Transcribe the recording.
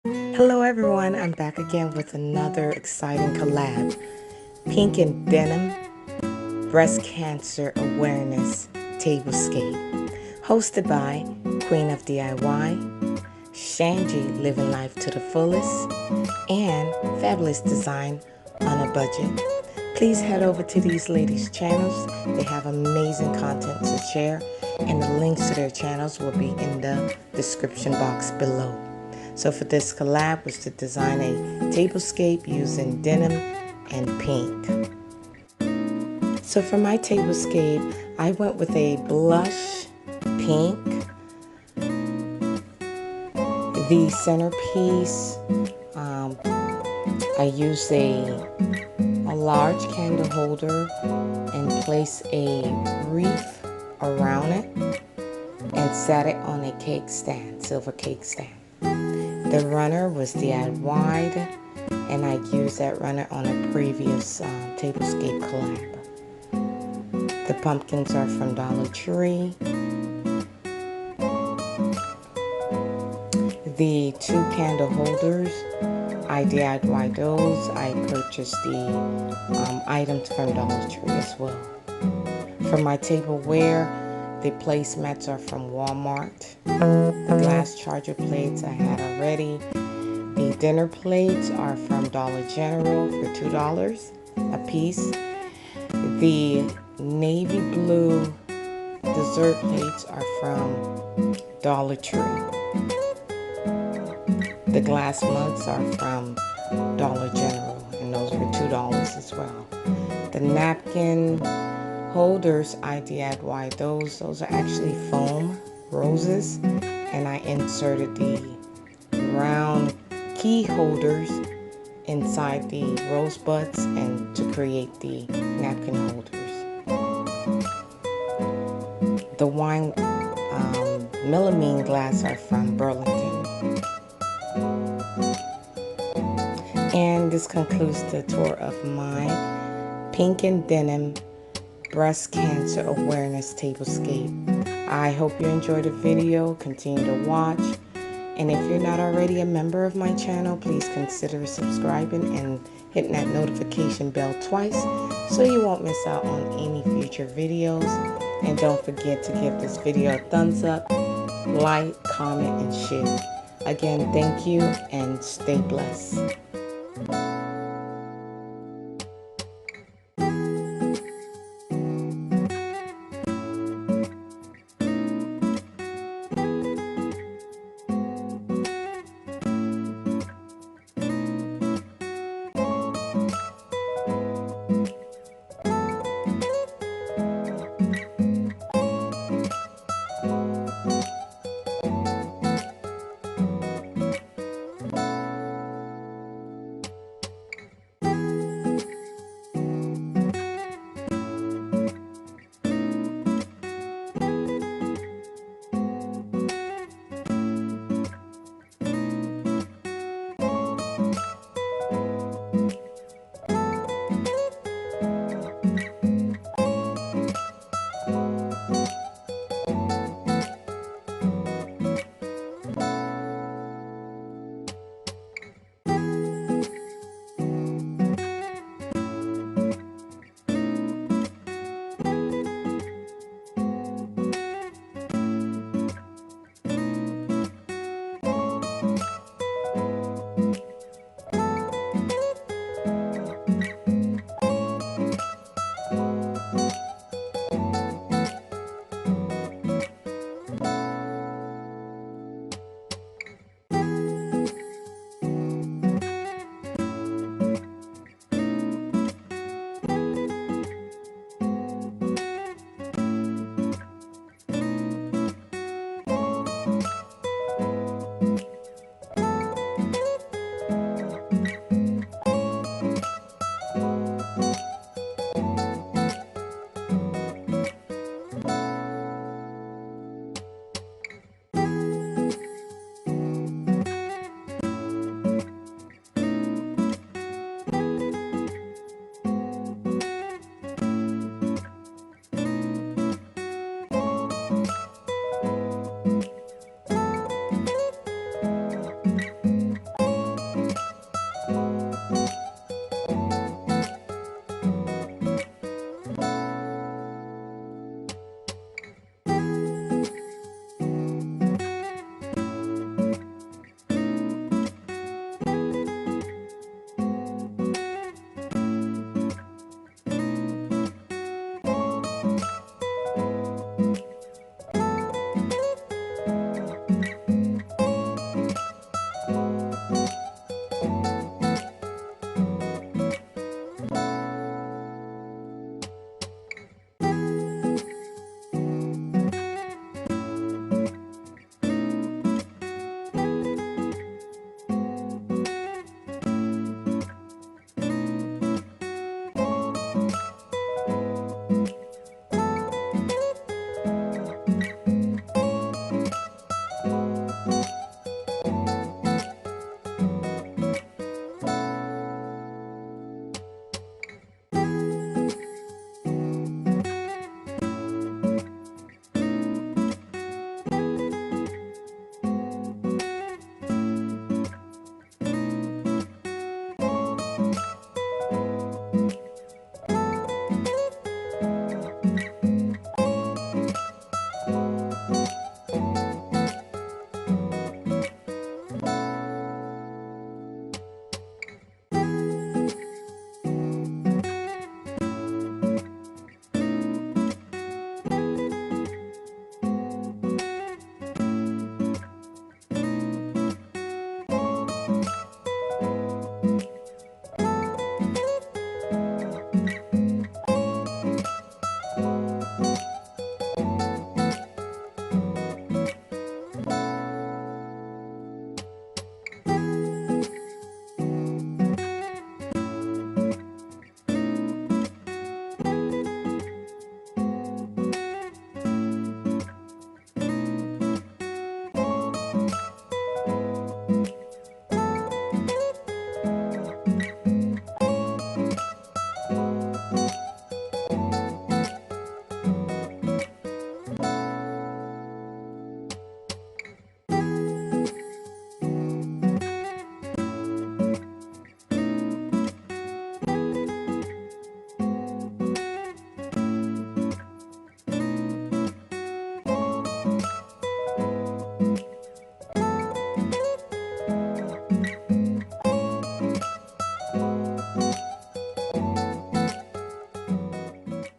Hello everyone, I'm back again with another exciting collab. Pink and Denim Breast Cancer Awareness Tablescape. Hosted by Queen of DIY, Shanji Living Life to the Fullest, and Fabulous Design on a Budget. Please head over to these ladies' channels. They have amazing content to share, and the links to their channels will be in the description box below. So for this collab was to design a tablescape using denim and pink. So for my tablescape, I went with a blush pink. The centerpiece, I used a large candle holder and placed a wreath around it and set it on a cake stand, silver cake stand. The runner was DIY'd, and I used that runner on a previous tablescape collab. The pumpkins are from Dollar Tree. The two candle holders, I DIY'd those. I purchased the items from Dollar Tree as well. For my tableware, the placemats are from Walmart. The glass charger plates I had already. The dinner plates are from Dollar General for $2 a piece. The navy blue dessert plates are from Dollar Tree. The glass mugs are from Dollar General, and those were $2 as well. The napkin holders, I DIY'd those. Those are actually foam roses, and I inserted the round key holders inside the rosebuds and to create the napkin holders. The wine melamine glass are from Burlington. And this concludes the tour of my Pink and Denim Breast Cancer Awareness Tablescape. I hope you enjoyed the video. Continue to watch. And if you're not already a member of my channel, please consider subscribing and hitting that notification bell twice so you won't miss out on any future videos. And don't forget to give this video a thumbs up, like, comment, and share. Again, thank you and stay blessed.